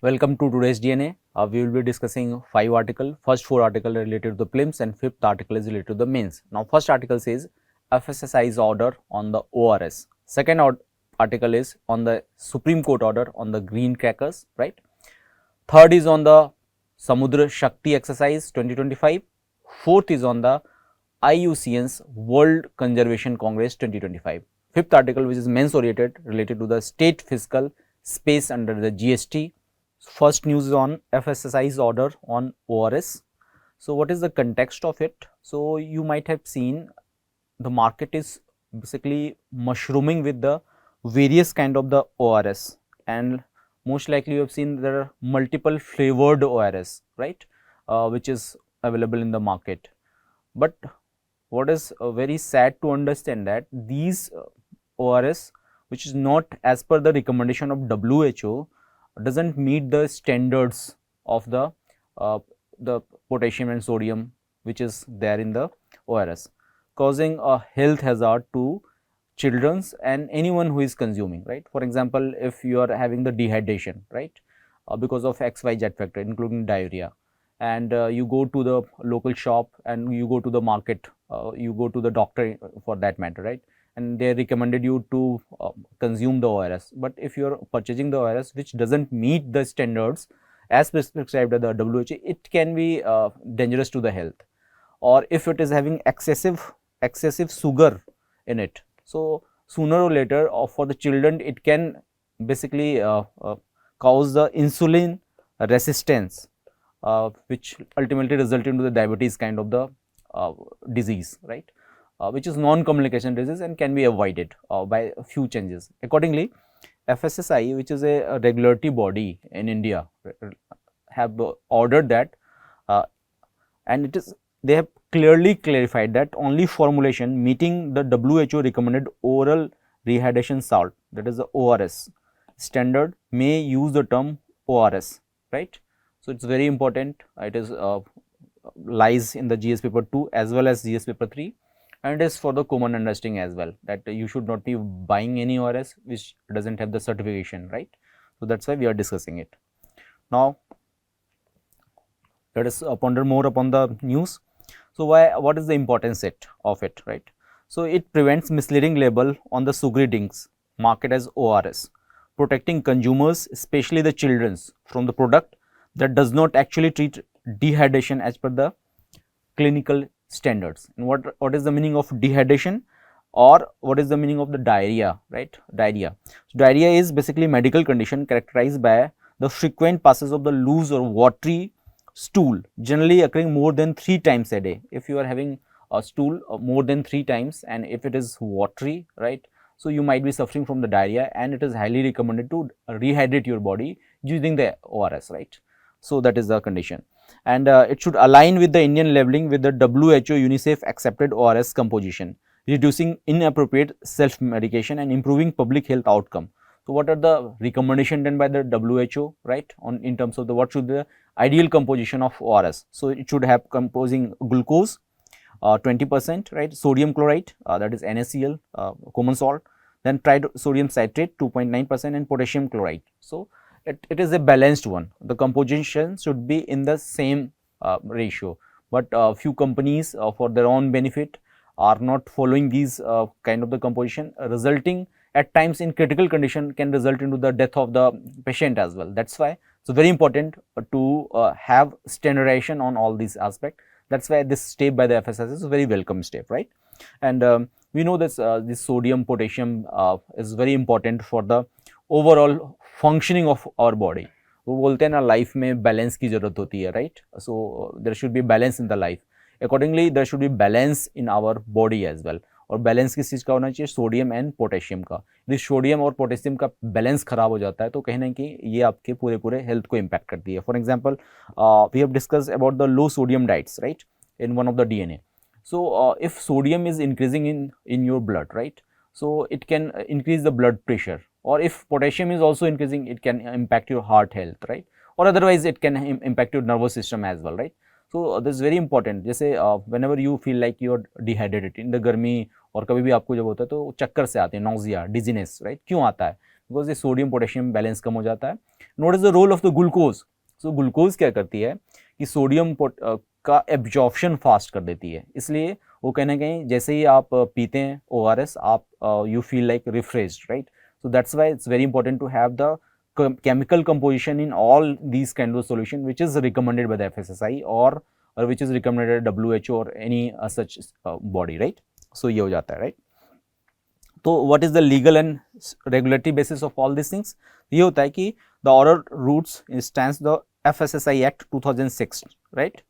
Welcome to today's DNA. We will be discussing 5 articles. First 4 articles related to the prelims and 5th article is related to the mains. Now, first article says FSSAI's order on the ORS. Second article is on the Supreme Court order on the green crackers, right? Third is on the Samudra Shakti exercise 2025. Fourth is on the IUCN's World Conservation Congress 2025. Fifth article, which is mains oriented, related to the state fiscal space under the GST. First news is on FSSAI's order on ORS. So, what is the context of it? So, you might have seen the market is basically mushrooming with the various kind of the ORS, and most likely you have seen there are multiple flavored ORS, right, which is available in the market. But what is very sad to understand that these ORS, which is not as per the recommendation of WHO, doesn't meet the standards of the potassium and sodium which is there in the ORS, causing a health hazard to children's and anyone who is consuming, right. For example, if you are having the dehydration, right, because of XYZ factor including diarrhea, and you go to the local shop and you go to the market, you go to the doctor for that matter, right, and they recommended you to consume the ORS. But if you are purchasing the ORS which doesn't meet the standards as prescribed by the WHO, it can be dangerous to the health. Or if it is having excessive sugar in it, so sooner or later for the children it can basically cause the insulin resistance, which ultimately result into the diabetes kind of the disease, right, which is non-communication disease and can be avoided by a few changes. Accordingly, FSSAI, which is a regulatory body in India, have ordered that, and it is they have clearly clarified that only formulation meeting the WHO recommended oral rehydration salt, that is the ORS standard, may use the term ORS, right. So, it is very important. It is lies in the GS paper 2 as well as GS paper 3, and it is for the common understanding as well, that you should not be buying any ORS which doesn't have the certification, right. So, that is why we are discussing it. Now, let us ponder more upon the news. So, what is the importance of it, right. So, it prevents misleading label on the sugary drinks marketed as ORS, protecting consumers, especially the children's, from the product that does not actually treat dehydration as per the clinical standards. And what is the meaning of dehydration, or what is the meaning of the diarrhea, right? Diarrhea. So, diarrhea is basically medical condition characterized by the frequent passes of the loose or watery stool, generally occurring more than 3 times a day. If you are having a stool more than 3 times and if it is watery, right, so you might be suffering from the diarrhea, and it is highly recommended to rehydrate your body using the ORS, right. So, that is the condition, and it should align with the Indian labeling with the WHO UNICEF accepted ORS composition, reducing inappropriate self medication and improving public health outcome. So, what are the recommendation done by the WHO, right, on in terms of the what should be the ideal composition of ORS. So, it should have composing glucose 20%, right, sodium chloride, that is NaCl, common salt, then sodium citrate 2.9% and potassium chloride. So, it is a balanced one. The composition should be in the same ratio, but few companies for their own benefit are not following these kind of the composition, resulting at times in critical condition can result into the death of the patient as well. That is why it's very important to have standardization on all these aspects. That is why this step by the FSS is a very welcome step, right. And we know this sodium potassium is very important for the overall functioning of our body. वो बोलते हैं ना life में balance की जरूरत होती है, right. So there should be balance in the life. Accordingly there should be balance in our body as well. और बैलेंस किस चीज़ का होना चाहिए? सोडियम एंड पोटेशियम का. यदि सोडियम और पोटेशियम का बैलेंस खराब हो जाता है तो कहीं ना कहीं ये आपके पूरे हेल्थ को इम्पैक्ट करती है. For example we have discuss about the low sodium diets, right, in one of the DNA. So, if sodium is increasing in your blood, right, so it can increase the blood pressure, or if potassium is also increasing, it can impact your heart health, right, or otherwise it can impact your nervous system as well, right. So, this is very important. जैसे whenever you feel like you are dehydrated in the गर्मी और कभी भी आपको जब होता है तो चक्कर से आते हैं, nausea, dizziness, right, क्यों आता है? बिकॉज ये सोडियम पोटेशियम बैलेंस कम हो जाता है. Note is the role of the glucose. So glucose क्या करती है कि सोडियम का एब्जॉर्प्शन फास्ट कर देती है, इसलिए वो कहीं ना कहीं जैसे ही आप पीते हैं ORS आप you feel like refreshed, right. So that's why it's very important to have the chemical composition in all these kind of solution which is recommended by the FSSAI or which is recommended by WHO or any such body, right. So ये हो जाता है, right. तो what is the legal and regulatory basis of all these things? ये होता है कि the order roots stands the FSSAI Act 2006, right,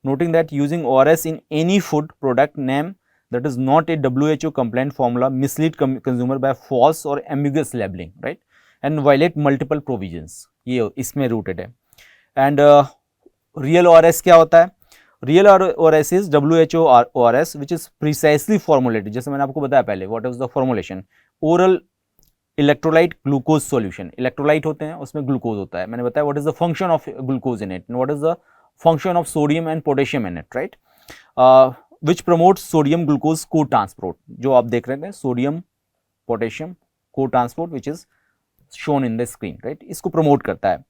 noting that using ORS in any food product name that is not a WHO compliant formula mislead consumer by false or ambiguous labeling, right, and violate multiple provisions. ये इसमें rooted है. And real ORS क्या होता है? Real ORS is WHO ORS which is precisely formulated. जैसे मैंने आपको बताया पहले, what is the formulation? Oral electrolyte glucose solution. Electrolyte होते हैं, उसमें glucose होता है. मैंने बताया what is the function of glucose in it and what is the function of sodium and potassium in it, right? Which promotes sodium glucose co-transport. जो आप देख रहे हैं sodium potassium co-transport which is shown in the screen, right. इसको promote करता है.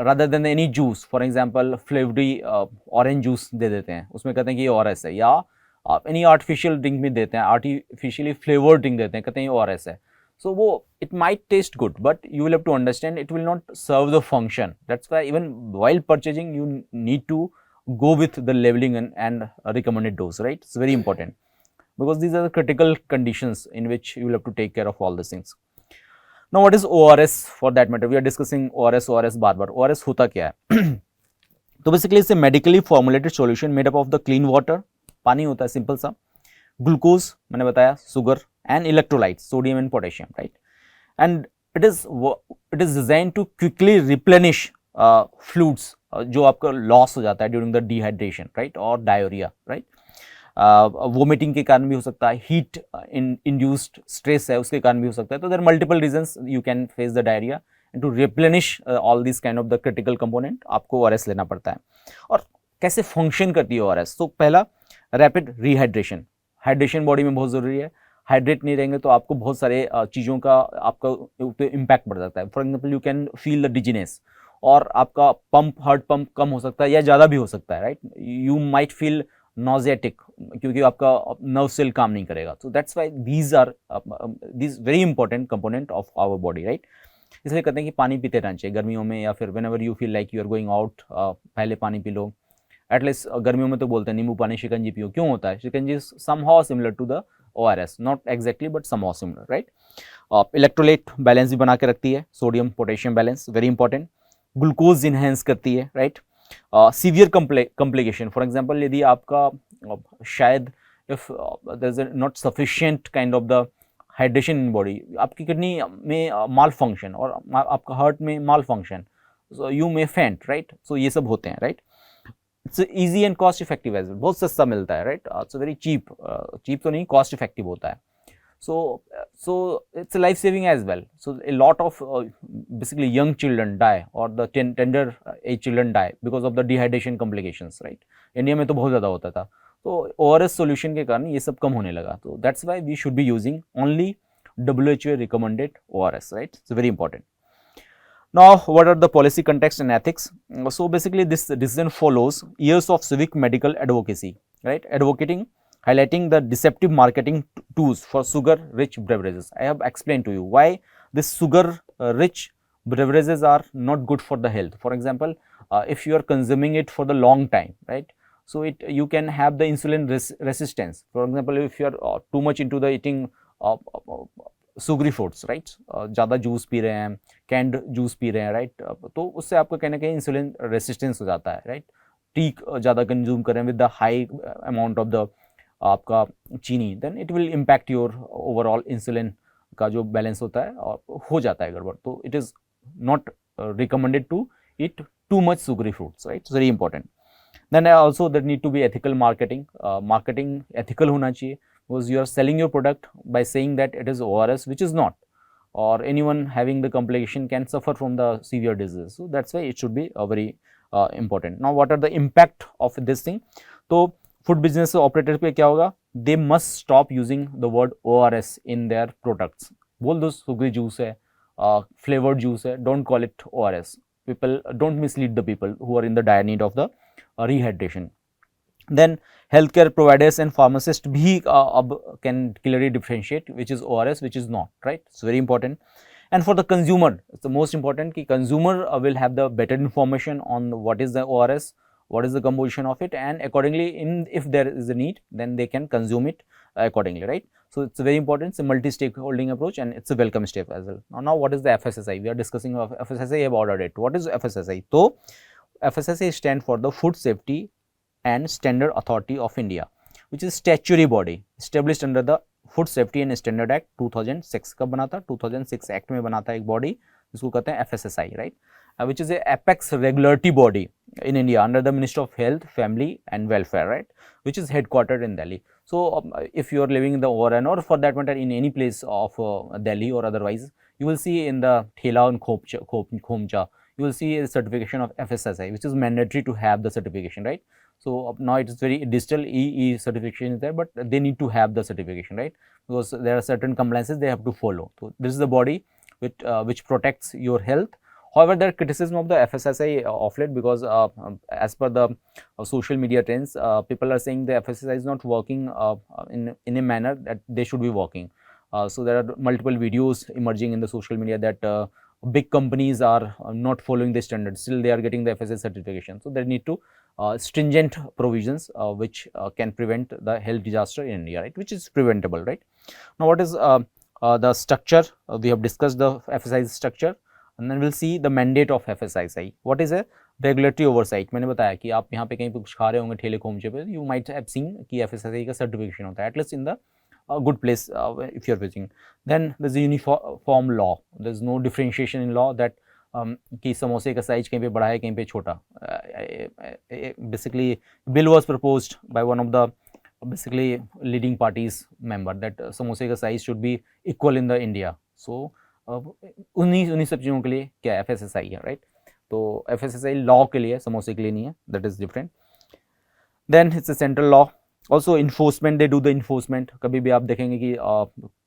Rather than any juice, for example flavory orange juice दे देते हैं, उसमें कहते हैं कि ये ORS है, या any artificial drink भी देते हैं, artificially flavored drink देते हैं, कहते हैं ये ORS है. So वो it might taste good but you will have to understand it will not serve the function. That's why even while purchasing you need to go with the labeling and recommended dose, right. It's very important because these are the critical conditions in which you will have to take care of all these things. Now what is ORS for that matter? We are discussing ORS bar bar. ORS होता क्या है? तो basically it's a medically formulated solution made up of the clean water. पानी होता है simple सा, glucose मैंने बताया, sugar and electrolyte sodium and potassium, right. And it is design to quickly replenish fluids जो आपका लॉस हो जाता है ड्यूरिंग द डिहाइड्रेशन, राइट, और डायरिया, राइट. वोमिटिंग के कारण भी हो सकता है, हीट इंड्यूस्ड स्ट्रेस है उसके कारण भी हो सकता है. तो there multiple reasons you can face the diarrhoea and to replenish all this kind of the critical component आपको ORS लेना पड़ता है. और कैसे फंक्शन करती है ORS? तो पहला रैपिड रिहाइड्रेशन. हाइड्रेशन बॉडी में बहुत ज़रूरी है. हाइड्रेट नहीं रहेंगे तो आपको बहुत सारे चीज़ों का आपका इम्पैक्ट पड़ सकता है. For example you can feel the dizziness और आपका हार्ट पंप कम हो सकता है या ज़्यादा भी हो सकता है, right. You might feel nauseatic क्योंकि आपका नर्व सेल काम नहीं करेगा. So that's why these are these very important component of our body, right. इसलिए कहते हैं कि पानी पीते रहना चाहिए गर्मियों में, या फिर whenever you feel like you are going out पहले पानी पी लो. एटलीस्ट गर्मियों में तो बोलते हैं नींबू पानी, शिकंजी पियो. क्यों होता है? Shikanji somehow similar to the ORS, not exactly but somehow similar, right. Electrolyte balance भी बना के रखती है, sodium potassium balance very important. Glucose enhance करती है, right. Severe complication, for example यदि आपका शायद if there is not sufficient kind of the hydration in body, आपकी किडनी में माल फंक्शन और आपका हार्ट में माल फंक्शन, सो यू मे फेंट, राइट. सो ये सब होते हैं, right. It's easy and cost effective as well, बहुत सस्ता मिलता है, right. It's very cheap, cheap तो नहीं, कॉस्ट इफेक्टिव होता है. So it's life saving as well. So a lot of basically young children die or the tender age children die because of the dehydration complications, right. India में तो बहुत ज़्यादा होता था, तो ORS solution के कारण ये सब कम होने लगा. तो that's why we should be using only WHO recommended ORS, right. It's very important. Now what are the policy context and ethics? So basically this decision follows years of civic medical advocacy, right, advocating highlighting the deceptive marketing tools for sugar-rich beverages. I have explained to you why this sugar-rich beverages are not good for the health. For example, if you are consuming it for the long time, right? So you can have the insulin resistance. For example, if you are too much into the eating sugary foods, right? ज़्यादा juice P रहे हैं, canned juice P रहे हैं, right. तो उससे आपको कहीं ना कहीं इंसुलिन रेसिस्टेंस हो जाता है, राइट. टी ज़्यादा कंज्यूम करें with the high amount of the आपका चीनी, then it will impact your overall insulin का जो बैलेंस होता है और हो जाता है गड़बड़. तो it is not recommended to eat too much sugary fruits, right. Very important. Then also that need to be ethical marketing. Marketing ethical होना चाहिए because you are selling your product by saying that it is ORS which is not, or anyone having the complication can suffer from the severe disease. So that's why it should be very important. Now what are the impact of this thing? तो food business operator पे क्या होगा? They must stop using the word ORS in their products. बोल दो Sugri juice है, flavoured juice है, don't call it ORS. People don't mislead the people who are in the dire need of the rehydration. Then healthcare providers and pharmacists bhi ab can clearly differentiate which is ORS, which is not, right? It's very important. And for the consumer, it's the most important ki consumer will have the better information on what is the ORS, what is the composition of it, and accordingly, if there is a need, then they can consume it accordingly, right? So it's very important. It's a multi-stakeholding approach, and it's a welcome step as well. Now what is the FSSAI? We are discussing of FSSAI. I have ordered it. What is FSSAI? So FSSAI stands for the Food Safety and Standard Authority of India, which is statutory body established under the food safety and standard act 2006 कब बना था? 2006 act में बना था एक body जिसको कहते हैं FSSAI, right, which is a apex regulatory body in India under the Ministry of Health, Family and Welfare, right, which is headquartered in Delhi. So if you are living in the Oran or for that matter in any place of Delhi or otherwise, you will see in the Thela and Khomcha, you will see a certification of FSSAI, which is mandatory to have the certification, right? So now it is very digital EE certification is there, but they need to have the certification, right? Because there are certain compliances they have to follow. So this is the body which protects your health. However, there are criticism of the FSSAI of late because as per the social media trends, people are saying the FSSAI is not working in a manner that they should be working. So there are multiple videos emerging in the social media that big companies are not following the standards, still they are getting the FSSAI certification. So they need to stringent provisions which can prevent the health disaster in India, right, which is preventable, right. Now what is the structure? We have discussed the FSSAI structure, and then we'll see the mandate of FSSAI. What is a regulatory oversight? मैंने बताया कि आप यहाँ पे कहीं पे कुछ खा रहे होंगे ठेले खोमचे पे, you might have seen कि FSSAI का certification होता है, at least in the good place if you are visiting. Then there's a uniform law. There's no differentiation in law that कि समोसे का साइज कहीं पे बड़ा है कहीं पे छोटा. Basically bill was proposed by one of the basically leading parties member that समोसे का size should be equal in the India. So उन्हीं सब चीज़ों के लिए क्या FSSAI है, राइट. तो FSSAI लॉ के लिए, समोसे के लिए नहीं है, that is different. Then it's a central law. Also enforcement, they do the enforcement. कभी भी आप देखेंगे कि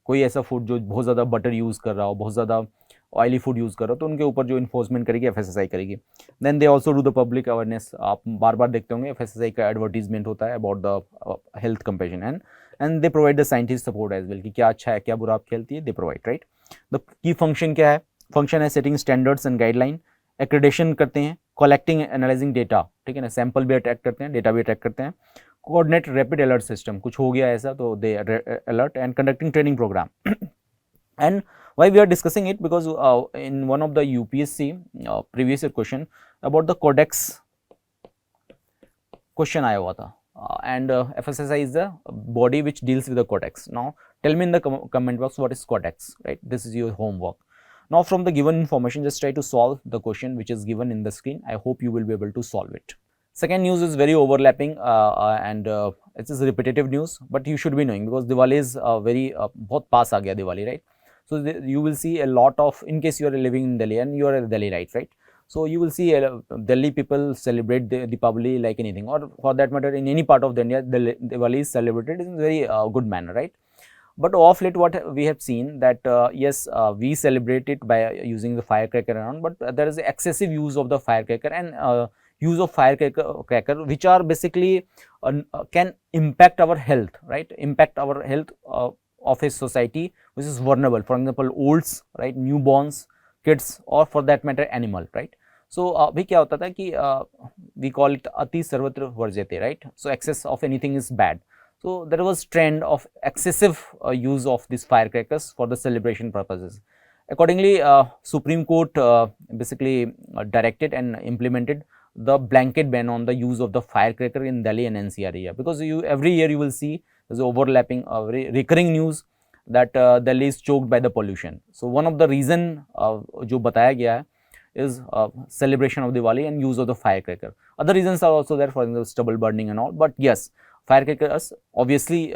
कोई ऐसा फूड जो बहुत ज़्यादा बटर यूज़ कर रहा हो, बहुत ज़्यादा ऑयली फूड यूज़ कर रहा हो, तो उनके ऊपर जो इन्फोर्समेंट करेगी FSSAI करेगी. Then they also do the public awareness. आप बार बार देखते होंगे FSSAI का एडवर्टीजमेंट होता है about the health compassion and they provide the scientist support as well कि क्या अच्छा है क्या बुरा आपकी हेल्थ है, they provide, right. The key function क्या है? फंक्शन है setting standards and guideline, accreditation करते हैं, कलेक्टिंग एनालाइजिंग डेटा, ठीक है ना, सैंपल भी अटैक करते हैं, डेटा भी अटैक करते हैं, कोऑर्डिनेट रैपिड अलर्ट सिस्टम, कुछ हो गया ऐसा तो they alert, and conducting training program. And why we are discussing it? Because in one of the UPSC previous year question about the codex question आया हुआ था, and FSSAI is the body which deals with the codex. Now tell me in the comment box what is codex, right? This is your homework. Now from the given information, just try to solve the question which is given in the screen. I hope you will be able to solve it. Second news is very overlapping and it is repetitive news, but you should be knowing because Diwali is very बहुत पास आ गया Diwali, right? So you will see a lot of, in case you are living in Delhi and you are a Delhiite, right? So you will see Delhi people celebrate the Deepavali like anything, or for that matter in any part of the India, Diwali is celebrated in a very good manner, right? But of late what we have seen that yes, we celebrate it by using the firecracker around, but there is excessive use of the firecracker and use of firecracker which are basically can impact our health, right? Impact our health of a society which is vulnerable, for example olds, right, newborns, kids, or for that matter animal, right? So अभी क्या होता था कि we call it अति सर्वत्र वर्ज्यते, right? So excess of anything is bad. So there was trend of excessive use of these firecrackers for the celebration purposes. Accordingly, Supreme Court basically directed and implemented the blanket ban on the use of the firecracker in Delhi and NCR area, because every year you will see there's overlapping recurring news that Delhi is choked by the pollution. So one of the reason जो बताया गया है is celebration of Diwali and use of the firecracker. Other reasons are also there, for example stubble burning and all, but yes, firecrackers obviously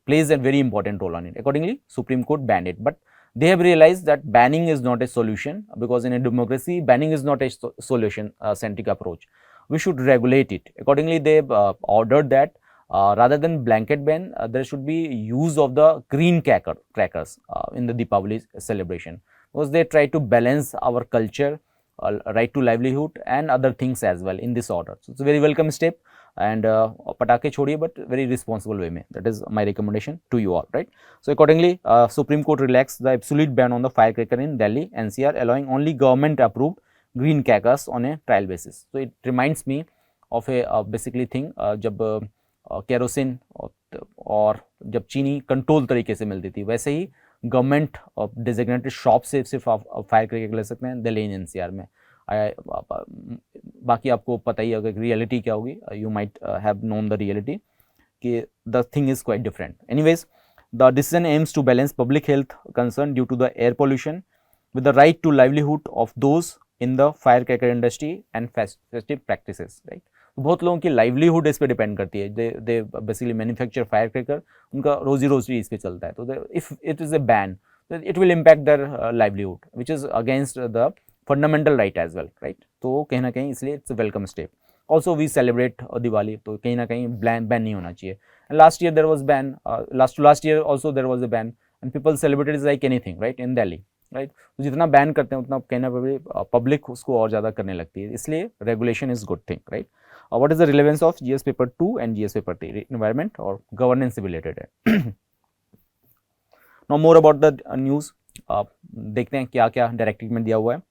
plays a very important role on it. Accordingly, Supreme Court banned it, but they have realized that banning is not a solution, because in a democracy banning is not a solution centric approach. We should regulate it. Accordingly, they ordered that rather than blanket ban, there should be use of the green crackers in the Deepavali celebration, because they try to balance our culture, right to livelihood and other things as well in this order. So it's a very welcome step, and patake chhodiye but very responsible way mein. That is my recommendation to you all, right? So accordingly, Supreme Court relaxed the absolute ban on the firecracker in Delhi NCR, allowing only government approved green crackers on a trial basis. So it reminds me of a basically thing, जब kerosene और जब चीनी control तरीके से मिलती थी, वैसे ही government designated shop से सिर्फ आप फायर क्रैकर ले सकते हैं दिल्ली एनसीआर में. बाकी आपको पता ही होगा रियलिटी क्या होगी. You might have known the reality कि the thing is quite different. Anyways, the decision aims to balance public health concern due to the air pollution with the right to livelihood of those in the firecracker industry and festive practices, right? तो बहुत लोगों की livelihood इस पे depend करती है. They basically manufacture fire cracker, उनका रोजी रोजी इस पे चलता है. तो if it is a ban, it will impact their livelihood which is against the fundamental right as well, right? तो कहीं ना कहीं इसलिए it's a welcome step. Also we celebrate Diwali, तो कहीं ना कहीं बैन नहीं होना चाहिए. Last year there was ban, last year also there was a ban and people celebrated is like anything, right, in Delhi, right? तो जितना बैन करते हैं उतना कहना पब्लिक उसको और ज़्यादा करने लगती है. इसलिए regulation is good thing, right? What is the relevance of GS paper 2 and GS paper 3? Environment और गवर्नेंस से रिलेटेड है. Now more about the news. देखते हैं क्या क्या डायरेक्टिव में दिया हुआ है.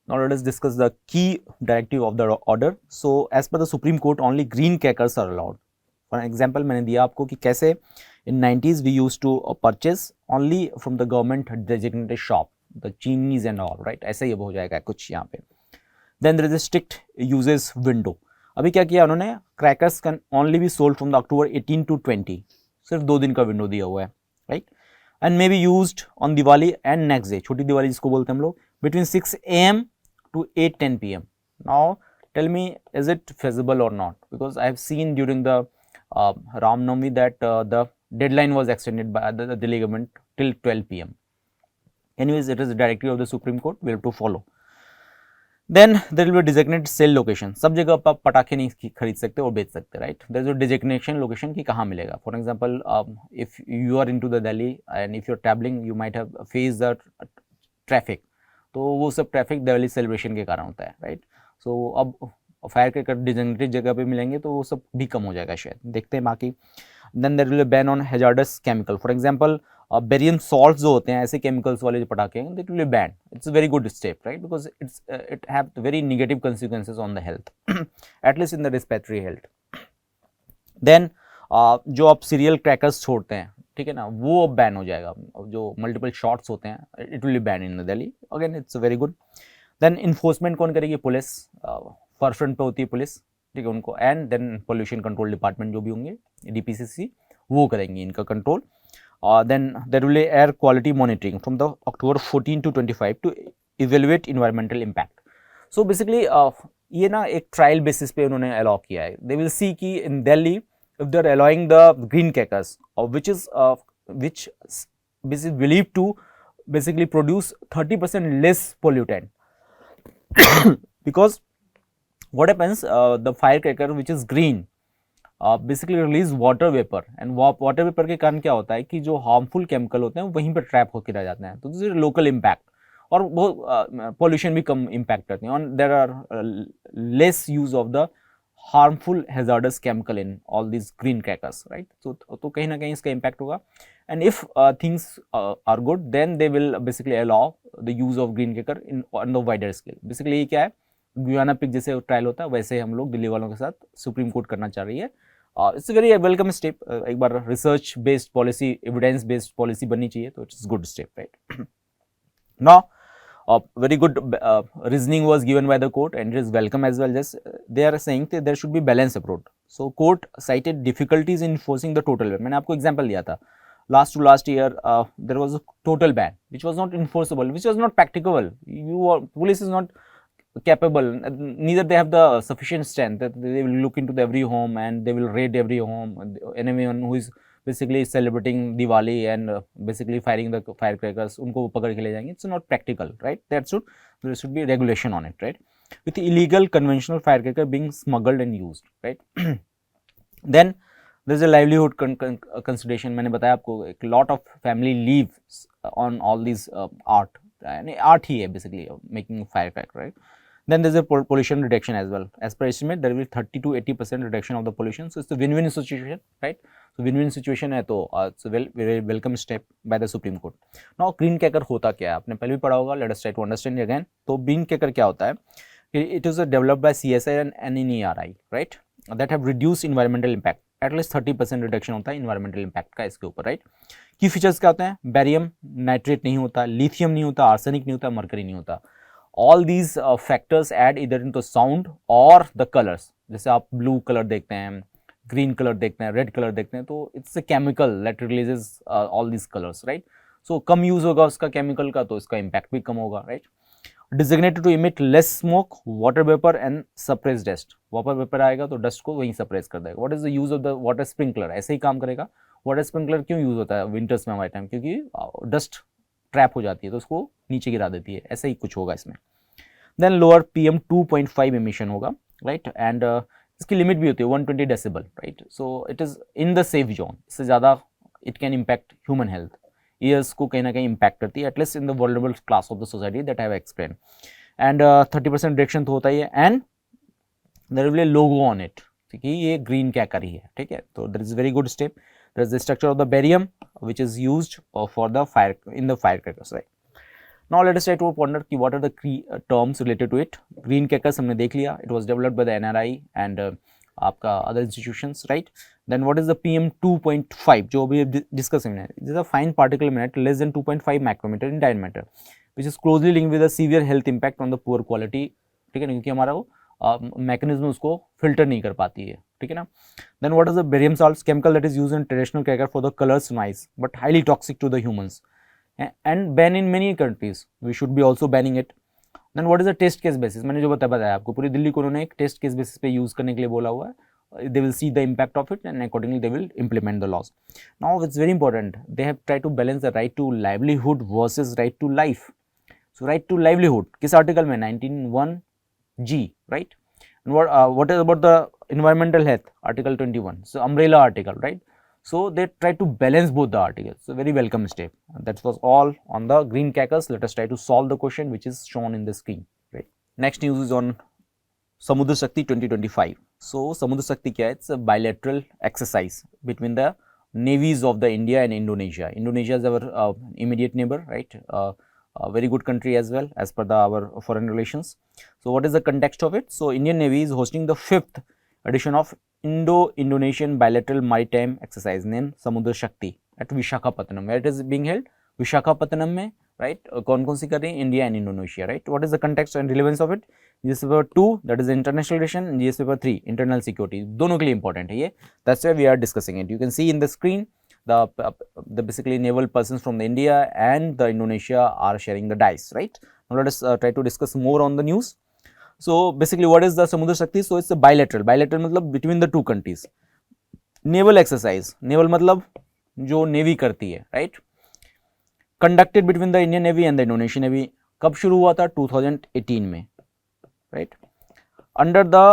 Now let us discuss the key directive of the order. So as per the Supreme Court, only green crackers are allowed. For example, मैंने दिया आपको कि कैसे in 90s we used to purchase only from the government designated shop, the chinies and all, right? ऐसा ही हो जाएगा कुछ यहाँ पे. Then there is a strict uses window. अभी क्या किया उन्होंने, crackers can only be sold from the October 18 to 20. सिर्फ 2 दिन का विंडो दिया हुआ है, right? And may be used on Diwali and next day, छोटी दिवाली जिसको बोलते हैं हम लोग, between 6 AM to 8:10 PM. Now tell me, is it feasible or not? Because I have seen during the Ram Navami that the deadline was extended by the Delhi government till 12 PM. Anyways, it is a directive of the Supreme Court, we have to follow. Then there will be a designated sale location. सब जगह आप पटाखे नहीं खरीद सकते और बेच सकते, right? There is a designation location कि कहाँ मिलेगा. For example, if you are into the Delhi and if you are traveling, you might have faced the traffic. तो वो सब ट्रैफिक दिवाली सेलिब्रेशन के कारण होता है, राइट? सो अब फायर क्रैकर डिजिग्नेटेड जगह पे मिलेंगे तो वो सब भी कम हो जाएगा शायद. देखते हैं बाकी. Then there will be ban on hazardous chemical. For example, barium salt जो होते हैं, ऐसे केमिकल्स वाले जो पटाखे हैं, that will be ban. It's a very good step, right? Because it have very negative consequences on the health, at least in the respiratory health. Then जो आप सीरियल क्रैकर्स छोड़ते हैं, ठीक है ना, वो अब बैन हो जाएगा. जो मल्टीपल शॉट्स होते हैं, it will be ban in Delhi. Again it's very good. Then enforcement कौन करेगी? पुलिस. फॉरफ्रंट पे होती है पुलिस, ठीक है, उनको. And then pollution control department जो भी होंगे, डीपीसीसी, वो करेंगे इनका control. Then there will be air quality monitoring from the October 14 to 25 to evaluate environmental impact. So basically ये ना एक ट्रायल बेसिस पे उन्होंने अलाउ किया है. दे विल सी कि इन Delhi if they are allowing the green crackers, which is believed to basically produce 30% less pollutant. Because what happens, the firecracker which is green basically release water vapor, and water vapor के कारण क्या होता है कि जो harmful chemical होते हैं वहीं पर ट्रैप होकर रह जाते हैं. तो this is local impact, और बहुत pollution भी कम impact करते हैं. और there are less use of the harmful hazardous chemical in all these green crackers, right? तो कहीं ना कहीं इसका impact होगा. And if things are good, then they will basically allow the use of green cracker on the wider scale. Basically ये क्या है, Guyana pick जैसे ट्रायल होता है वैसे हम लोग दिल्ली वालों के साथ सुप्रीम कोर्ट करना चाह रही है. It's very welcome step. एक बार research based policy, evidence based policy बननी चाहिए, तो it's good step, right? Now very good reasoning was given by the court, and it is welcome as well. Just they are saying that there should be balanced approach. So court cited difficulties in enforcing the total ban. मैंने आपको example दिया था. Last year there was a total ban which was not enforceable, which was not practicable. Police is not capable, neither they have the sufficient strength that they will look into every home and they will raid every home, and anyone who is basically celebrating Diwali and basically firing the firecrackers, उनको पकड़ के ले जाएंगे. It's not practical, right? There should be regulation on it, right? With illegal conventional firecracker being smuggled and used, right? Then There's a livelihood consideration. मैंने बताया आपको, एक lot of family lives on all these art, यानी art ही है basically making firecracker, right? Then there's a pollution reduction as well. As per estimate, there will be 30 to 80% reduction of the pollution. So it's a win-win situation, right? So win-win situation है तो it's a very welcome step by the Supreme Court. Now green cracker होता क्या है, आपने पहले भी पढ़ा होगा. Let us try to understand again. तो green cracker क्या होता है? It is developed by CSI and NERI, right? That have reduced environmental impact. At least 30% reduction होता है environmental impact का इसके ऊपर, right? की फीचर्स क्या होते हैं? बैरियम नाइट्रेट नहीं होता, लिथियम नहीं होता, आर्सेनिक नहीं होता, मरकरी नहीं होता. All these factors add either into sound or the colors. जैसे आप ब्लू कलर देखते हैं, ग्रीन कलर देखते हैं, रेड कलर देखते हैं, तो it's a chemical that releases all these colours, right? So come use होगा उसका केमिकल का, तो इसका इम्पैक्ट भी कम होगा, right? Designated to emit less smoke, water vapour and suppress dust. Water vapour आएगा तो डस्ट को वहीं सप्रेस कर देगा. What is the use of the water sprinkler? ऐसे ही काम करेगा. वाटर स्प्रिंकलर क्यों यूज होता है विंटर्स में हमारे टाइम? क्योंकि डस्ट ट्रैप हो जाती है तो उसको नीचे गिरा देती है. ऐसा ही कुछ होगा इसमें. देन लोअर PM 2.5 एमिशन होगा, राइट? एंड इसकी लिमिट भी होती है 120 decibel, right? So it is in the safe zone. इससे ज़्यादा it can impact human health, ears को कहीं ना कहीं इम्पैक्ट करती है, at least in the vulnerable class of the society that I have explain. And 30% reduction तो होता ही है. And there will be a logo on it, ठीक है? ये ग्रीन क्रैकर ही है, ठीक है? तो that is very good step. That is the structure of the barium which is used for the fire in the fire crackers, right? Now let us try to ponder कि what are the terms related to it. Green crackers हमने देख लिया. It was developed by the NRI and आपका other institutions, right? Then what is the PM 2.5 जो अभी discuss है? This is a fine particle minute less than 2.5 micrometer in diameter, which is closely linked with a severe health impact on the poor quality, ठीक है ना? क्योंकि हमारा वो mechanism उसको फिल्टर नहीं कर पाती है, ठीक है ना? Then what is the barium salts? Chemical that is used in traditional cracker for the colors nice but highly toxic to the humans. And ban in many countries. We should be also banning it. Then what is the test case basis? मैंने जो बताया आपको, पूरी दिल्ली को उन्होंने एक test case basis पे use करने के लिए बोला हुआ है. They will see the impact of it and accordingly they will implement the laws. Now it's very important. They have tried to balance the right to livelihood versus right to life. So right to livelihood किस article में? 19(1)(g, right? And what is about the environmental health? Article 21. So umbrella article, right? So they try to balance both the articles. So very welcome step. That was all on the green crackers. Let us try to solve the question which is shown in the screen. Right. Next news is on Samudra Shakti 2025. So Samudra Shakti kya hai? It's a bilateral exercise between the navies of the India and Indonesia. Indonesia is our immediate neighbor, right? A very good country as well as per our foreign relations. So what is the context of it? So Indian Navy is hosting the 5th edition of Indo-Indonesian bilateral maritime exercise named Samudra Shakti at Visakhapatnam. Where it is being held? Visakhapatnam में, right? कौन कौन सी कर रही है? India and Indonesia, right? What is the context and relevance of it? GS paper 2, that is international relation, and GS paper 3, internal security. दोनों के लिए important है ये. That's why we are discussing it. You can see in the screen the basically naval persons from the India and the Indonesia are sharing the dice, right? Now let us try to discuss more on the news. So basically what is the Samudra Shakti? So it's a bilateral. Bilateral मतलब between the two countries. Naval exercise. Naval मतलब जो navy करती है, right? Conducted between the Indian Navy and the Indonesian Navy. कब शुरू हुआ था? 2018 में, right? Under the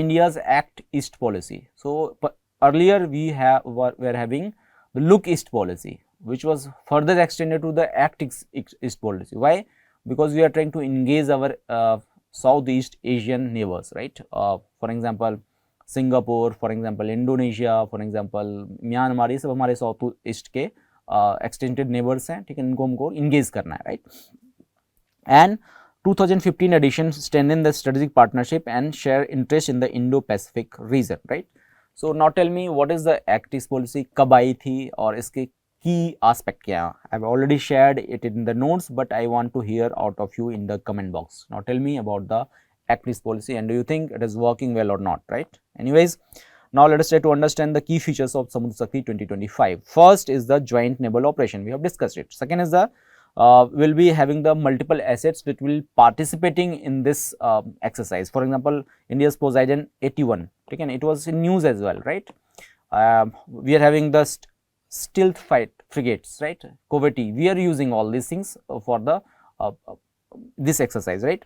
India's Act East policy. So earlier we were having the Look East policy, which was further extended to the Act East policy. Why? Because we are trying to engage our Southeast Asian neighbors, right? For example, Singapore, for example, Indonesia, for example, Myanmar, ये सब हमारे south east के extended neighbours हैं, ठीक है? इनको हमको engage करना है, right? And 2015 edition strengthen the strategic partnership and share interest in the Indo-Pacific region, right? So now tell me what is the Act East policy, कब आई थी और इसके key aspect क्या? I have already shared it in the notes, but I want to hear out of you in the comment box. Now tell me about the Act East policy and do you think it is working well or not, right? Anyways, now let us try to understand the key features of Samudra Shakti 2025. First is the joint naval operation. We have discussed it. Second is the will be having the multiple assets which will participating in this exercise. For example, India's Poseidon 81. Okay, it was in news as well, right? We are having the stealth fight frigates, right? Covety. We are using all these things for the this exercise, right?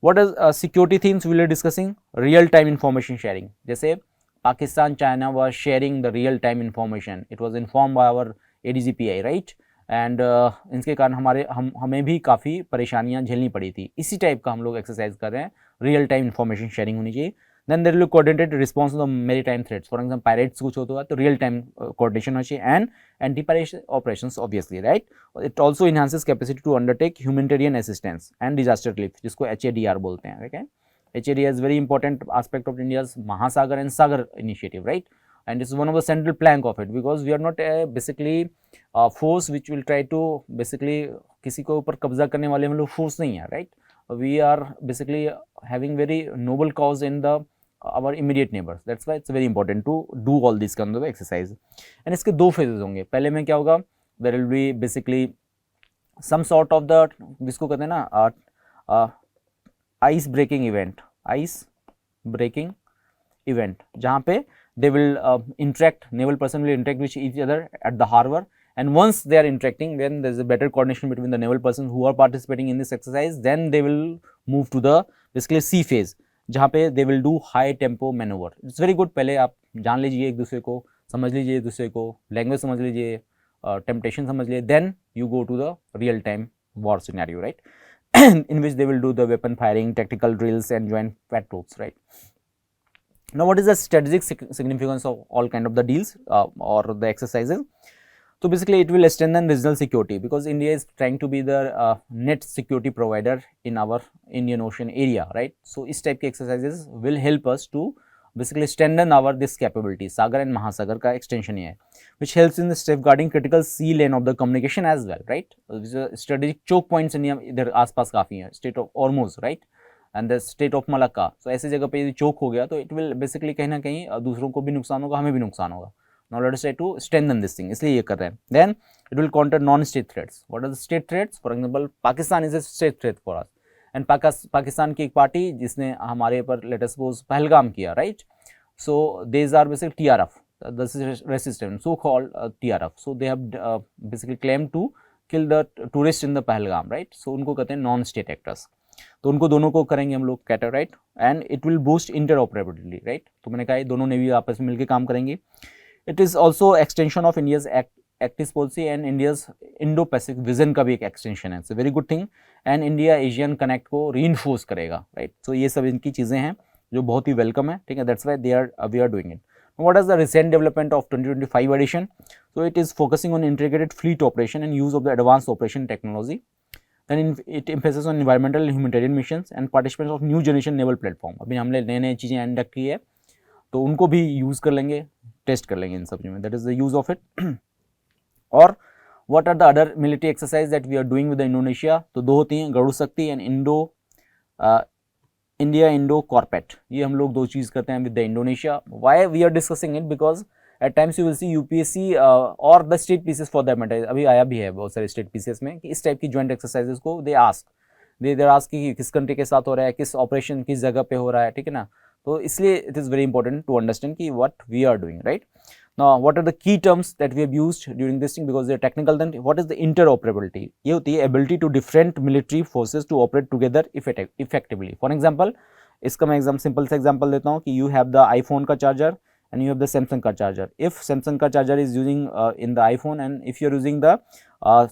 What is security themes we are discussing? Real time information sharing. जैसे Pakistan, China was sharing the real time information. It was informed by our ADGPI, right? And इनके कारण हमें भी काफ़ी परेशानियां झेलनी पड़ी थी. इसी टाइप का हम लोग एक्सरसाइज कर रहे हैं. रियल टाइम इन्फॉर्मेशन शेयरिंग होनी चाहिए. Then there will be coordinated response to the maritime threats. For example pirates कुछ होता है तो रियल टाइम कोऑर्डिनेशन होना चाहिए. And anti pirate operations obviously, right. It also enhances capacity to undertake humanitarian assistance and disaster relief, जिसको HADR बोलते हैं. ठीक है, HADR is very important aspect of India's Mahasagar and Sagar initiative, right? And it's one of the central plank of it, because we are not basically force which will try to basically किसी को ऊपर कब्जा करने वाले हम लोग force नहीं है, right? We are basically having very noble cause in the our immediate neighbors. That's why it's very important to do all these kind of exercise. And इसके दो phases होंगे. पहले में क्या होगा, there will be basically some sort of the, जिसको कहते हैं ना आइस ब्रेकिंग इवेंट, जहाँ पे they will interact, naval person will interact with each other at the harbor, and once they are interacting, then there is a better coordination between the naval persons who are participating in this exercise. Then they will move to the basically sea phase, जहाँ पे they will do high tempo maneuver. It's very good. पहले आप जान लीजिए एक दूसरे को, समझ लीजिए एक दूसरे को, लैंग्वेज समझ लीजिए, टेम्पटेशन समझ लीजिए, then you go to the real time war scenario, right? In which they will do the weapon firing, tactical drills and joint patrols, right? Now what is the strategic significance of all kind of the deals or the exercises? So basically it will strengthen regional security, because India is trying to be the net security provider in our Indian Ocean area, right? So इस type के exercises will help us to basically strengthen our this capability. Sagar and महासागर का extension ये है, which helps in the safeguarding critical sea lane of the communication as well, right? Strategic choke points India इधर आसपास काफ़ी हैं. State of Hormuz, right? And the State of Malacca. So ऐसी जगह पे यदि चोक हो गया तो it will basically कहीं ना कहीं दूसरों को भी नुकसान होगा, हमें भी नुकसान होगा. Now let us try to strengthen this thing, इसलिए ये कर रहे हैं. Then it will counter non-state threats. What are the state threats? For example, Pakistan is a state threat for us. And Pakistan की एक पार्टी जिसने हमारे पर let us suppose पहलगाम किया, right? So these are basically TRF, the resistance, so-called TRF. So they have basically claimed to kill the tourists in the Pahalgam, right? So उनको कहते हैं non-state actors. तो उनको दोनों को करेंगे हम लोग cater, right. And it will boost interoperability, right. तो मैंने कहा दोनों नेवी आपस में मिलकर काम करेंगे. It is also extension of India's active policy and India's Indo Pacific vision का भी एक एक्सटेंशन है. It's a very good thing. And India Asian connect को रीइंफोर्स करेगा, राइट. सो ये सब इनकी चीज़ें हैं जो बहुत ही वेलकम है, ठीक है. That's why we are doing it. What is the recent development of 2025 edition? So it is focusing on integrated fleet operation and use of the advanced operation technology. Then it emphasis on environmental and humanitarian missions and participants of new generation naval platform. अभी हमने नए चीज़ें induct की है तो उनको भी use कर लेंगे, टेस्ट कर लेंगे इन सब चीज़ों में. That is the use of it. और what are the other military exercise that we are doing with Indonesia? तो दो होती हैं, गरुड़ शक्ति एंड इंडिया इंडो कॉर्पेट. ये हम लोग दो चीज़ करते हैं with the Indonesia. Why we are discussing it? Because at times you will see UPSC और the state PCS for that matter, अभी आया भी है बहुत सारे स्टेट पीसीएस में कि इस टाइप की ज्वाइंट एक्सरसाइजेस को दे आस्क कि किस कंट्री के साथ हो रहा है, किस ऑपरेशन किस जगह पे हो रहा है, ठीक है ना. तो इसलिए it is very important to understand कि what we are doing, right. Now what are the key terms that we have used during this thing, because they are technical. Then what is the interoperability? ये होती है ability to different military forces to operate together effectively. For example, इसका मैं simple सा example देता हूँ कि you have the iPhone का charger and you have the Samsung ka charger. If Samsung ka charger is using in the iPhone, and if you are using the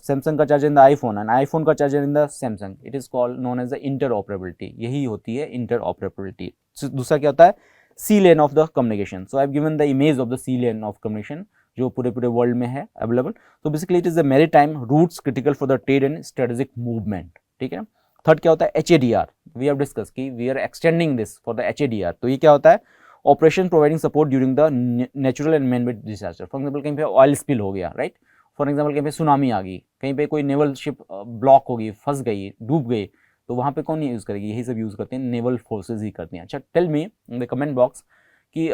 Samsung ka charger in the iPhone and iPhone ka charger in the Samsung, it is called known as the interoperability. यही होती है interoperability. So, दूसरा क्या होता है? Sea lane of the communication. So I have given the image of the sea lane of communication जो पूरे world में है available. So basically it is the maritime routes critical for the trade and strategic movement. ठीक है. Third क्या होता है? HADR. We have discussed कि we are extending this for the HADR. तो ये क्या होता है? Operation providing support during the natural and man made disaster. For example कहीं पे ऑयल स्पिल हो गया, राइट. फॉर एग्जाम्पल कहीं पे सुनामी आ गई, कहीं पे कोई नेवल शिप ब्लॉक हो गई, फंस गई, डूब गई, तो वहाँ पे कौन यूज़ करेगी? यही सब यूज़ करते हैं, नेवल फोर्सेज ही करती हैं. अच्छा, tell me in the comment box कि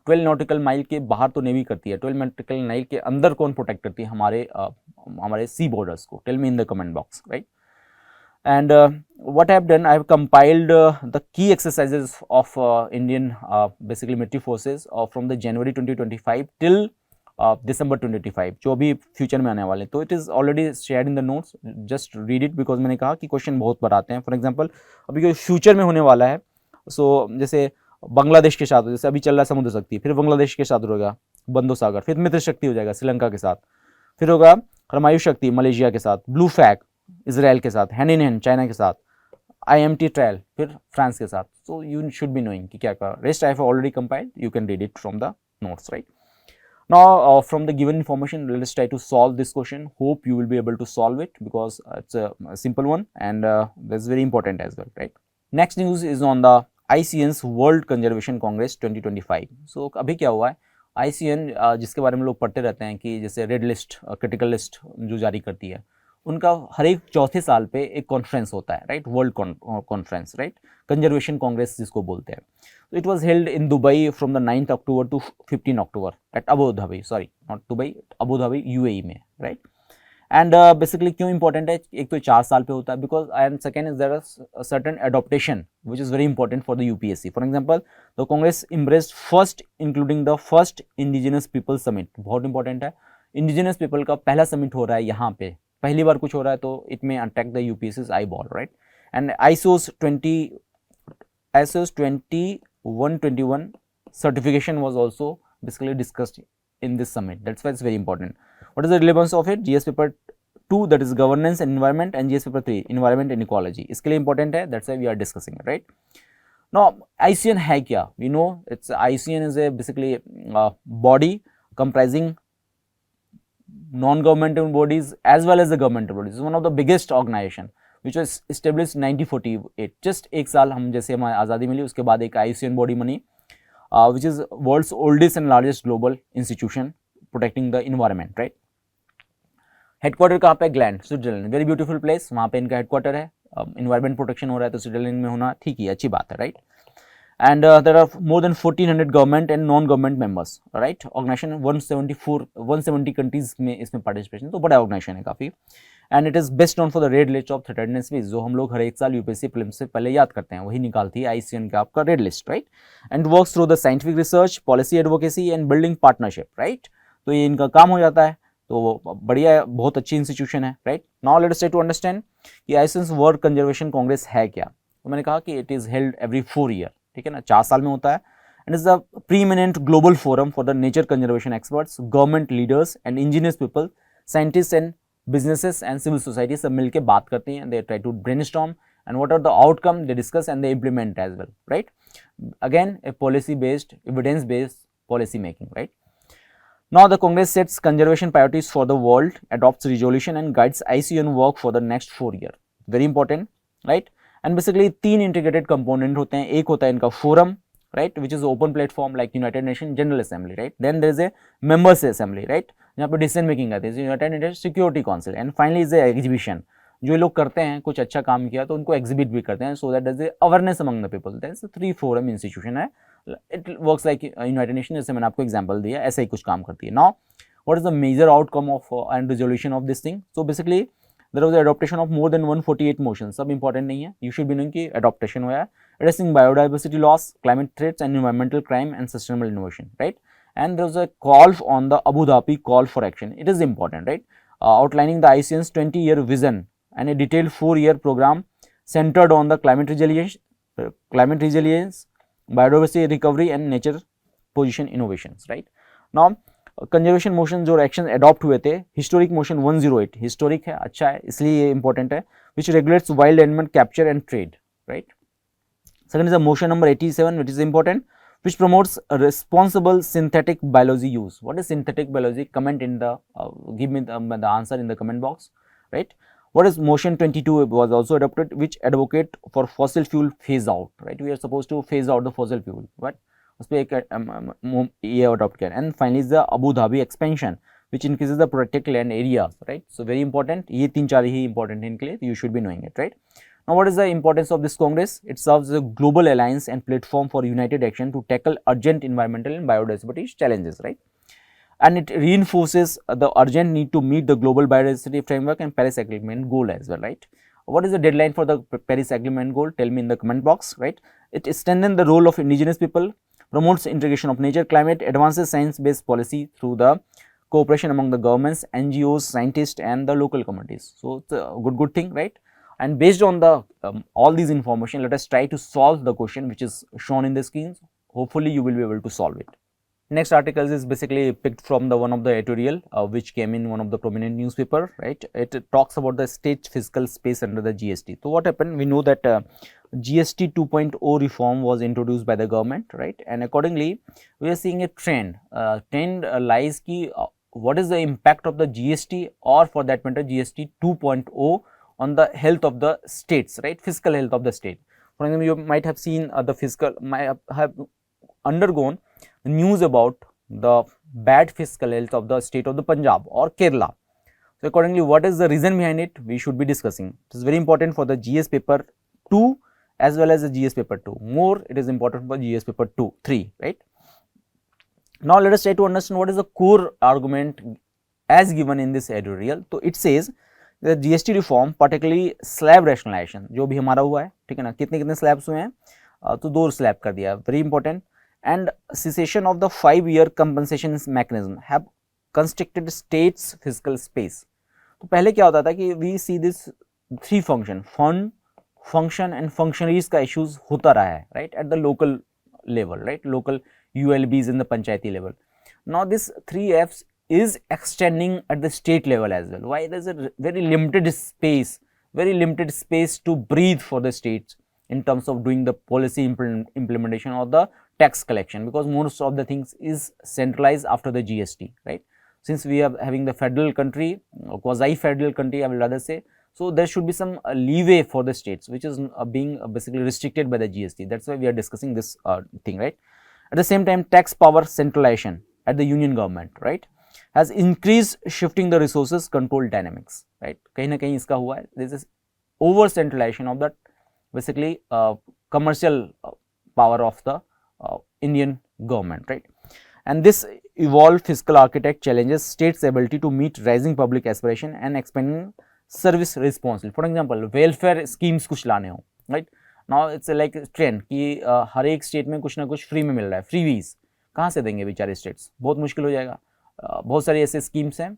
12 नॉटिकल माइल के बाहर तो नेवी करती है, 12 नॉटिकल माइल के अंदर कौन प्रोटेक्ट करती है हमारे सी बॉर्डर्स को? Tell me in the comment box, right. And what I have done, I have compiled the key exercises of Indian basically military forces from the January 2025 till December 2025, जो अभी future में आने वाले. तो it is already shared in the notes, just read it, because मैंने कहा कि question बहुत बार आते हैं. फॉर एग्जांपल अभी जो फ्यूचर में होने वाला है, सो जैसे बांग्लादेश के साथ, जैसे अभी चल रहा है समुद्र शक्ति, फिर बांग्लादेश के साथ होगा बंदो सागर, फिर मित्र शक्ति हो जाएगा श्रीलंका के साथ, फिर होगा हरमायू शक्ति मलेशिया के साथ, ब्लू फ्लैग इसराइल के साथ, हैंड इन हैंड चाइना के साथ, IMT ट्रायल फिर फ्रांस के साथ. So you should be knowing कि क्या कर. Rest I have already compiled, you can read it from the notes, right? Now from the given information, let's try to solve this question. Hope you will be able to solve it because it's a simple one and that's very important as well, right? Next news is on the ICN's World Conservation Congress 2025. So अभी क्या हुआ है, ICN जिसके बारे में लोग पढ़ते रहते हैं कि जैसे रेड लिस्ट, क्रिटिकल लिस्ट जो जारी करती है, उनका हर एक चौथे साल पे एक कॉन्फ्रेंस होता है, right? World conference, right? Conservation congress जिसको बोलते हैं. तो it was held in Dubai from the 9th October to 15 October at Abu Dhabi, sorry not Dubai, Abu Dhabi UAE में, राइट? एंड बेसिकली क्यों इंपॉर्टेंट है, एक तो 4 साल पे होता है because and second is there certain adoption which is very important for the UPSC. For example the congress embraced first including the first indigenous people summit. बहुत इंपॉर्टेंट है, इंडिजिनस पीपल का पहला समिट हो रहा है यहाँ पे, पहली बार कुछ हो रहा है तो इट में attract the UPSC's eye ball, right? And ISO's 2121 certification was also basically discussed in this summit. That's why it's very important. What is the relevance of it? GS paper 2, that is governance and environment, and GS paper 3 environment and ecology. इसके लिए important है, that's why we are discussing it, right? Now ICN है क्या? We know it's ICN is a basically body comprising non-governmental bodies as well as the governmental bodies. It's one of the biggest organization which was established 1948. Just एक साल हम जैसे हमारी आज़ादी मिली उसके बाद एक ICN बॉडी बनी which is world's oldest and largest global institution protecting the environment, right? Headquarter कहाँ पे? Gland, Switzerland. Very beautiful place, वहाँ पे इनका हेडक्वार्टर है. इन्वायरमेंट प्रोटेक्शन हो रहा है तो स्विट्जरलैंड में होना ठीक ही अच्छी बात है, right? And there are more than 1400 government and non-government members, right? Organization 170 countries में इसमें participation, तो बड़ा organization है काफ़ी. And it is best known for the red list of threatened species, जो हम लोग हर एक साल UPSC प्रीलिम्स से पहले याद करते हैं, वही निकालती है ICN का आपका red list, right? And works through the scientific research, policy advocacy and building partnership, right? तो ये इनका काम हो जाता है, तो बढ़िया, बहुत अच्छी इंस्टीट्यूशन है, right? Now let's try to understand कि ICN's वर्ल्ड कंजर्वेशन कांग्रेस है क्या. तो मैंने कहा कि it is held every 4 year, ठीक है ना, 4 साल में होता है. And is the preeminent global forum for the nature conservation experts, government leaders and engineers people, scientist and businesses and civil society सब मिलकर बात करती हैं. They try to brainstorm and what are the outcome they discuss and they implement as well, right? Again a policy based, evidence based policy making, right? Now the Congress sets conservation priorities for the world, adopts resolution and guides ICN work for the next 4 years. Very important, right? And basically 3 integrated component होते हैं. एक होता है इनका forum, right, which is open platform like United Nations General Assembly, right? Then there is a members assembly, right, जहाँ पे decision making आती है, United Nations Security Council, and finally is a exhibition. जो लोग करते हैं कुछ अच्छा काम किया तो उनको एग्जिबिट भी करते हैं, so that is awareness among the people. That's 3 forum institution है. It works like United Nation, जैसे मैंने आपको एग्जांपल दिया, ऐसा ही कुछ काम करती है. Now what is the major outcome of and resolution of this thing? So basically there was adoption of more than 148 motion. सब इंपॉर्टेंट नहीं है, यू शुड बी नोइंग कि एडॉप्टेशन हुआ है. Addressing biodiversity loss, climate threats and environmental crime and sustainable innovation, right? And there was a call on the Abu Dhabi call for action. It is important, right? Outlining the ICN's 20-year vision and a detailed 4-year program centered on the climate resilience, biodiversity recovery and nature position innovations, right? Now conservation motion जो actions adopt हुए थे, historic motion 108, historic है, अच्छा है, इसलिए ये important है, which regulates wild animal capture and trade, right? Second is the motion number 87, which is important, which promotes a responsible synthetic biology use. What is synthetic biology? Comment in the give me the answer in the comment box, right? What is motion 22 was also adopted, which advocate for fossil fuel phase out, right? We are supposed to phase out the fossil fuel, right? उस पे एक ये adopt किया. And finally is the Abu Dhabi expansion, which increases the protected land areas, right? So very important. ये 3-4 ही important इनके लिए, you should be knowing it, right? Now, what is the importance of this Congress? It serves as a global alliance and platform for united action to tackle urgent environmental and biodiversity challenges, right? And it reinforces the urgent need to meet the global biodiversity framework and Paris Agreement goal as well, right? What is the deadline for the Paris Agreement goal? Tell me in the comment box, right? It strengthens the role of indigenous people, promotes integration of nature, climate, advances science-based policy through the cooperation among the governments, NGOs, scientists, and the local communities. So it's a good thing, right? And based on the all these information, let us try to solve the question which is shown in the screens. hopefully you will be able to solve it. Next articles is basically picked from the one of the editorial which came in one of the prominent newspaper, right? It talks about the state fiscal space under the GST. So what happened? We know that GST 2.0 reform was introduced by the government, right? And accordingly, we are seeing a trend. Trend lies ki what is the impact of the GST or for that matter GST 2.0 on the health of the states, right? Fiscal health of the state. For example, you might have seen the fiscal might have undergone news about the bad fiscal health of the state of the Punjab or Kerala. So accordingly, what is the reason behind it? We should be discussing. It is very important for the GS paper 2 as well as the GS paper 2. More it is important for GS paper 2, 3, right? Now let us try to understand what is the core argument as given in this editorial. So it says the GST reform, particularly slab rationalization, जो भी हमारा हुआ है, ठीक है ना, कितने कितने स्लैब्स हुए हैं, तो 2 स्लैब कर दिया, very important, and cessation of the 5-year compensation mechanism have constricted states fiscal space. तो पहले क्या होता था कि we see this 3 function, fund, function and functionaries का issues होता रहा है, right, at the local level, right, local ULBs in the panchayati level. Now this 3Fs is extending at the state level as well. Why? There is a very limited space to breathe for the states in terms of doing the policy implementation or the tax collection, because most of the things is centralized after the GST, right? Since we are having the federal country, quasi federal country I will rather say, so there should be some leeway for the states which is being basically restricted by the GST. That's why we are discussing this thing, right? At the same time, tax power centralization at the union government, right, has increased shifting the resources control dynamics, right? कहीं ना कहीं इसका हुआ है, this is over centralization of the basically commercial power of the Indian government, right? And this evolved fiscal architect challenges states' ability to meet rising public aspiration and expanding service responsibility. For example, welfare schemes कुछ लाने हो, right? Now it's like trend कि हर एक state में कुछ ना कुछ free में मिल रहा है, फ्रीवीज कहाँ से देंगे बेचारे स्टेट्स, बहुत मुश्किल हो जाएगा. बहुत सारे ऐसे स्कीम्स हैं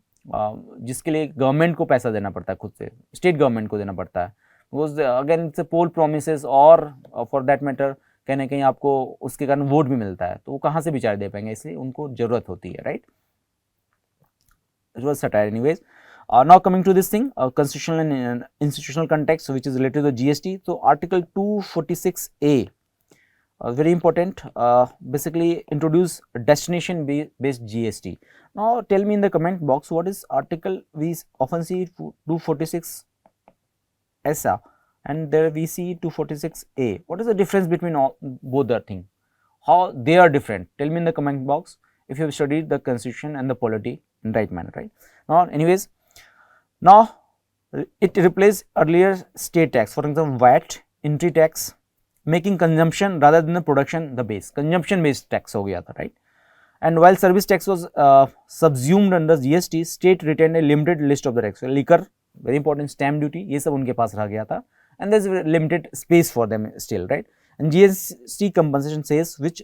जिसके लिए गवर्नमेंट को पैसा देना पड़ता है, खुद से स्टेट गवर्नमेंट को देना पड़ता है, because again it's poll promises और फॉर दैट मैटर कहीं ना कहीं आपको उसके कारण वोट भी मिलता है, तो वो कहाँ से बेचारे दे पाएंगे, इसलिए उनको जरूरत होती है, right? It was satire anyways. Now coming to this thing, constitutional and institutional context which is related to the GST. So article 246A, very important, basically introduce destination based GST. Now tell me in the comment box what is article, we often see 246 ESA and there we see 246A. What is the difference between both the thing? How they are different? Tell me in the comment box if you have studied the constitution and the polity in right manner, right? Now anyways, now it replaced earlier state tax, for example VAT, entry tax, making consumption rather than the production the base, consumption based tax हो गया था, right? And while service tax was subsumed under GST, state retained a limited list of the tax. Liquor, very important, stamp duty, ये सब उनके पास रह गया था, and there is limited space for them still, right? And GST compensation cess which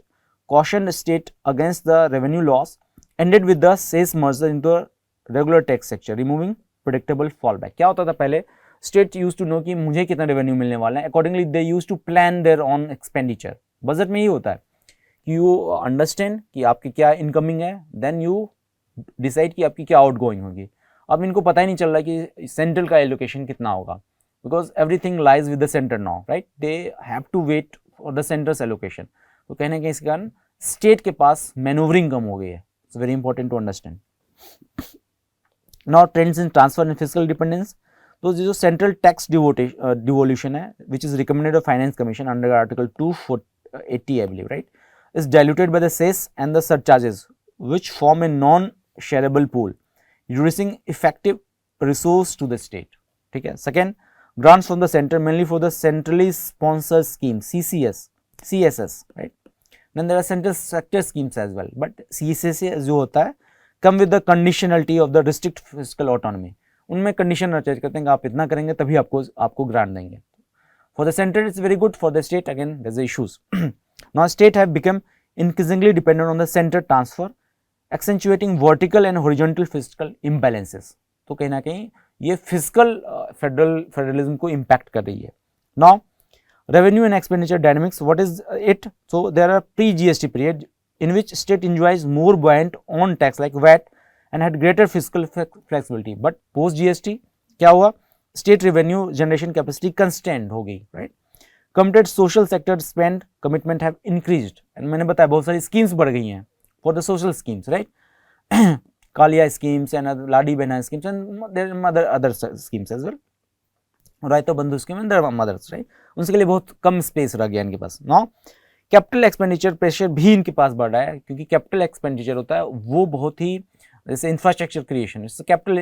cautioned state against the revenue loss ended with the cess merger into a regular tax structure, removing predictable fallback. क्या होता था पहले, state use to know कि मुझे कितना revenue मिलने वाला है, accordingly they use to plan their on expenditure. Budget में ही होता है कि यू अंडरस्टैंड कि आपकी क्या इनकमिंग है, देन यू डिसाइड कि आपकी क्या आउटगोइंग होगी. अब इनको पता ही नहीं चल रहा कि सेंट्रल का एलोकेशन कितना होगा, because everything lies with the centre now, right? They have to wait for the centre's allocation. तो कहने के इसके कारण स्टेट के पास मैनूवरिंग कम हो गई है. It's very important to understand. Now trends in transfer and fiscal dependence. तो जो सेंट्रल टैक्स डिवोल्यूशन है which is recommended by Finance Commission under Article 280 I believe, right, is diluted by the cess and the surcharges which form a non-shareable pool, reducing effective resource to the state. ठीक है. Second, grants from the center mainly for the centrally sponsored scheme CSS, right? Then there are central sector schemes as well, but CSS जो होता है come with the conditionality of the restrict fiscal autonomy. उनमें condition attach करते हैं कि आप इतना करेंगे तभी आपको ग्रांट देंगे. For the center it's very good, for the state again there's issues. Now state have become increasingly dependent on the center transfer, accentuating vertical and horizontal fiscal imbalances. तो कहीं ना कहीं ये फिजिकल फेडरलिज्म को impact कर रही है. Now Revenue and expenditure dynamics, what is it? So there are pre-GST period in which state enjoys more buoyant on tax like VAT and had greater fiscal flexibility, but post GST क्या हुआ? State revenue generation capacity constrained हो गई, right? Committed social sector spend commitment have increased, and मैंने बताया बहुत सारी schemes बढ़ गई हैं for the social schemes, right? Kalia schemes and Ladi Behna schemes, and there are other schemes as well. Rythu Bandhu scheme and their mothers, right? उनके लिए बहुत कम स्पेस रह गया इनके पास। नाउ कैपिटल एक्सपेंडिचर प्रेशर भी इनके पास बढ़ रहा है, क्योंकि कैपिटल एक्सपेंडिचर होता है वो बहुत ही जैसे infrastructure creation, it's capital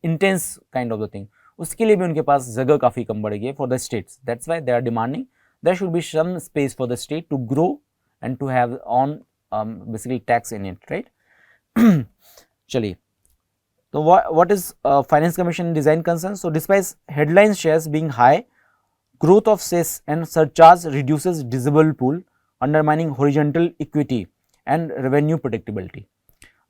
intense kind of the thing, उसके लिए भी उनके पास जगह काफ़ी कम बढ़ गई है for the states. That's why they are demanding there should be some space for the state to grow and to have on basically tax in it, right? चलिए, so what is Finance Commission design concerns? So despite headline shares being high, growth of cess and surcharge reduces divisible pool, undermining horizontal equity and revenue predictability.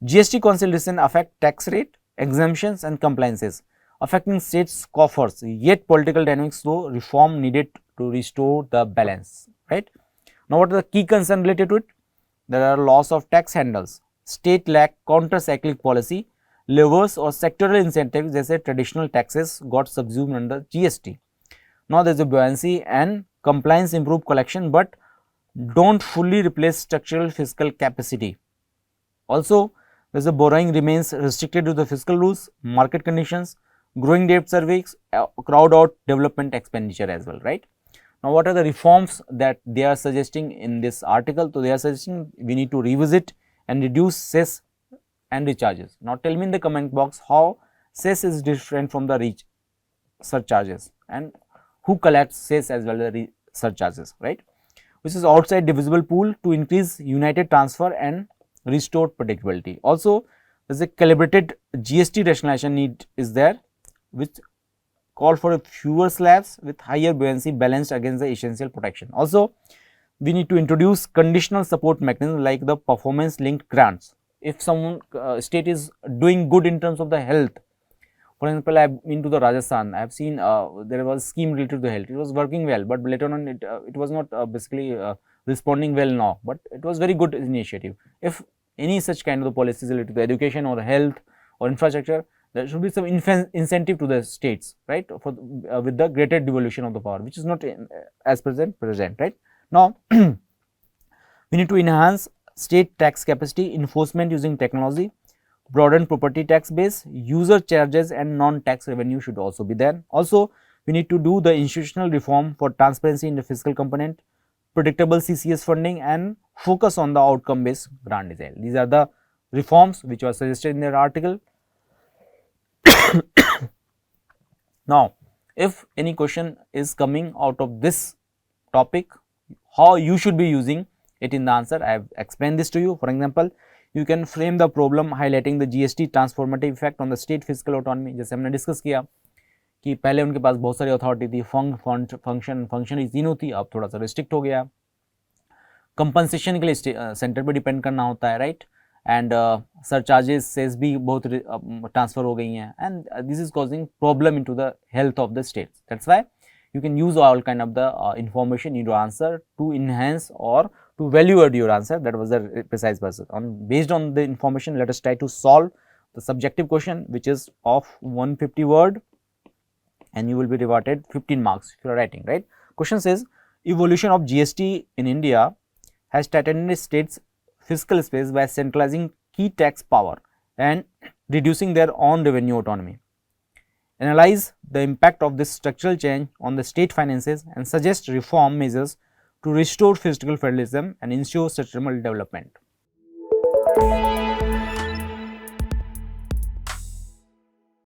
GST consolidation affect tax rate, exemptions and compliances, affecting states coffers, yet political dynamics show reform needed to restore the balance, right? Now what are the key concerns related to it? There are loss of tax handles, state lack counter-cyclic policy, levers or sectoral incentives जैसे traditional taxes got subsumed under GST. Now there is a buoyancy and compliance improve collection, but don't fully replace structural fiscal capacity. Also, there is a borrowing remains restricted to the fiscal rules, market conditions, growing debt service, crowd out development expenditure as well, right? Now what are the reforms that they are suggesting in this article? So they are suggesting we need to revisit and reduce cess and recharges. Now tell me in the comment box how cess is different from the surcharges, and who collects cess as well as the surcharges, right? Which is outside divisible pool to increase united transfer and restore predictability. Also, there is a calibrated GST rationalization need is there, which call for fewer slabs with higher buoyancy balanced against the essential protection. Also, we need to introduce conditional support mechanism like the performance linked grants. If someone state is doing good in terms of the health, for example, I have been to the Rajasthan, I have seen there was a scheme related to the health, it was working well, but later on it was not basically responding well now, but it was very good initiative. If any such kind of the policies related to education or health or infrastructure, there should be some incentive to the states, right, for with the greater devolution of the power, which is not as present, right? Now we need to enhance state tax capacity, enforcement using technology, broaden property tax base, user charges and non-tax revenue should also be there. Also, we need to do the institutional reform for transparency in the fiscal component, predictable CCS funding and focus on the outcome based grant design. These are the reforms which were suggested in their article. Now, if any question is coming out of this topic, how you should be using it in the answer, I have explained this to you. For example, you can frame the problem highlighting the GST transformative effect on the state fiscal autonomy. जैसे हमने discuss किया कि पहले उनके पास बहुत सारी authority थी, function तीनों थी, अब थोड़ा सा रिस्ट्रिक्ट हो गया। कंपनसेशन के लिए सेंटर पे डिपेंड करना होता है, राइट? एंड सरचार्जेस सेस भी बहुत ट्रांसफर हो गई हैं, and this is causing problem into the health of the states. That's why you can use all kind of the information in your answer to enhance or to evaluate your answer. That was the precise person. Based on the information, let us try to solve the subjective question, which is of 150 word, and you will be rewarded 15 marks if you are writing, right? Question says, evolution of GST in India has tightened states fiscal space by centralizing key tax power and reducing their own revenue autonomy. Analyze the impact of this structural change on the state finances and suggest reform measures to restore fiscal federalism and ensure sustainable development.